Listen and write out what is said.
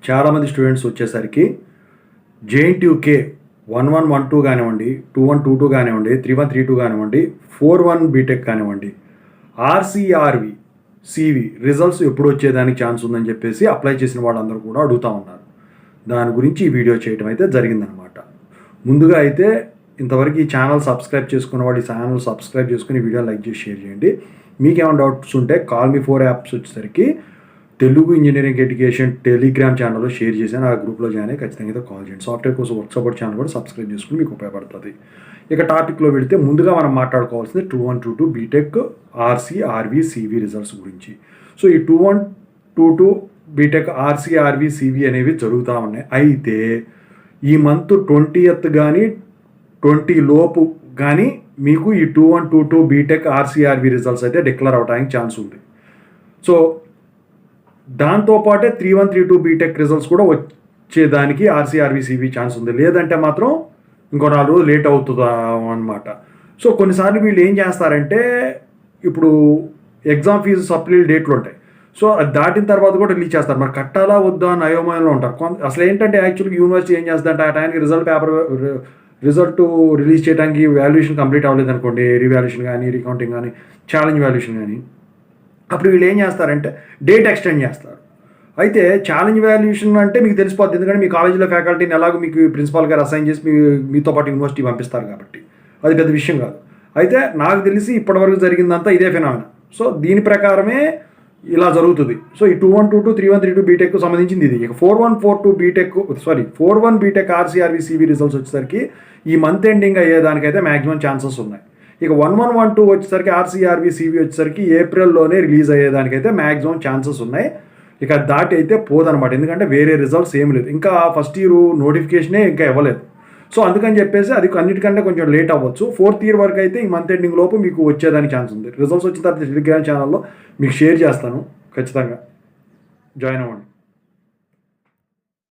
చాలామంది స్టూడెంట్స్ వచ్చేసరికి జేఎన్టీయూకే 1112 కానివ్వండి, 2122 కానివ్వండి, 3132 కానివ్వండి, 41 బీటెక్ కానివ్వండి, ఆర్సీఆర్వి సివి రిజల్ట్స్ ఎప్పుడు వచ్చేదానికి ఛాన్స్ ఉందని చెప్పేసి అప్లై చేసిన వాళ్ళందరూ కూడా అడుగుతూ ఉన్నారు. దాని గురించి ఈ వీడియో చేయడం అయితే జరిగిందనమాట. ముందుగా అయితే ఇంతవరకు ఈ ఛానల్ సబ్స్క్రైబ్ చేసుకున్న వాళ్ళు ఈ ఛానల్ సబ్స్క్రైబ్ చేసుకుని వీడియో లైక్ చేసి షేర్ చేయండి. మీకు ఏమైనా డౌట్స్ ఉంటే కాల్ మీ 4 యాప్స్ వచ్చేసరికి తెలుగు ఇంజనీరింగ్ ఎడ్యుకేషన్ టెలిగ్రామ్ ఛానల్లో షేర్ చేశాను. ఆ గ్రూప్లో జాయిన్ అయ్యి ఖచ్చితంగా అయితే కాల్ చేయండి. సాఫ్ట్వేర్ కోసం వర్క్ సపోర్ట్ ఛానల్ కూడా సబ్స్క్రైబ్ చేసుకుని మీకు ఉపయోగపడుతుంది. ఇక టాపిక్లో వెళితే ముందుగా మనం మాట్లాడుకోవాల్సింది 2122 బీటెక్ ఆర్సీఆర్వి సివి రిజల్ట్స్ గురించి. సో ఈ 2122 బీటెక్ ఆర్సీఆర్వి సివి అనేవి జరుగుతూ ఉన్నాయి. అయితే ఈ మంత్ 20th కానీ 20 లోపు కానీ మీకు ఈ 2122 బీటెక్ ఆర్సీఆర్వి రిజల్ట్స్ అయితే డిక్లేర్ అవడానికి ఛాన్స్ ఉంది. సో దాంతోపాటే 3132 బీటెక్ రిజల్ట్స్ కూడా వచ్చేదానికి ఆర్సీఆర్వి సివి ఛాన్స్ ఉంది. లేదంటే మాత్రం ఇంకో 4 రోజులు లేట్ అవుతుంది అనమాట. సో కొన్నిసార్లు వీళ్ళు ఏం చేస్తారంటే ఇప్పుడు ఎగ్జామ్ ఫీజు సప్లీలు డేట్లు ఉంటాయి. సో అది దాటిన తర్వాత కూడా రిలీజ్ చేస్తారు. మరి కట్టాలా వద్దా అని అయోమయంలో ఉంటారు. అసలు ఏంటంటే యాక్చువల్గా యూనివర్సిటీ ఏం చేస్తుందంటే ఆ టైంకి రిజల్ట్ రిలీజ్ చేయడానికి వాల్యుయేషన్ కంప్లీట్ అవ్వలేదు అనుకోండి, రీవాల్యుయేషన్ కానీ, రీకౌంటింగ్ కానీ, ఛాలెంజ్ వాల్యుయేషన్ కానీ, అప్పుడు వీళ్ళు ఏం చేస్తారంటే డేట్ ఎక్స్టెండ్ చేస్తారు. అయితే ఛాలెంజ్ వాల్యుయేషన్ అంటే మీకు తెలిసిపోద్ది, ఎందుకంటే మీ కాలేజీలో ఫ్యాకల్టీని ఎలాగో మీకు ప్రిన్సిపాల్ గారు అసైన్ చేసి మీతో పాటు యూనివర్సిటీ పంపిస్తారు కాబట్టి అది పెద్ద విషయం కాదు. అయితే నాకు తెలిసి ఇప్పటివరకు జరిగిందంతా ఇదే ఫినామినా. సో దీని ప్రకారమే ఇలా జరుగుతుంది. సో ఈ 2122 3132 బీటెక్ సంబంధించింది ఇది. ఇక 41 బీటెక్ ఆర్సీఆర్వి సివి రిజల్ట్స్ వచ్చేసరికి ఈ మంత్ ఎండింగ్ అయ్యేదానికైతే మ్యాక్సిమం ఛాన్సెస్ ఉన్నాయి. ఇక 1112 వచ్చేసరికి ఆర్సీఆర్వి సివి వచ్చేసరికి ఏప్రిల్లోనే రిలీజ్ అయ్యేదానికైతే మ్యాక్సిమం ఛాన్సెస్ ఉన్నాయి. ఇక దాటి అయితే పోదనమాట, ఎందుకంటే వేరే రిజల్ట్స్ ఏమి లేదు. ఇంకా ఫస్ట్ ఇయర్ నోటిఫికేషనే ఇంకా ఇవ్వలేదు. సో అందుకని చెప్పేసి అది అన్నిటికంటే కొంచెం లేట్ అవ్వచ్చు. 4th ఇయర్ వరకు అయితే ఈ మంత్ ఎండింగ్ లోపు మీకు వచ్చేదానికి ఛాన్స్ ఉంది. రిజల్ట్స్ వచ్చిన తర్వాత టెలిగ్రామ్ ఛానల్లో మీకు షేర్ చేస్తాను. ఖచ్చితంగా జాయిన్ అవ్వండి.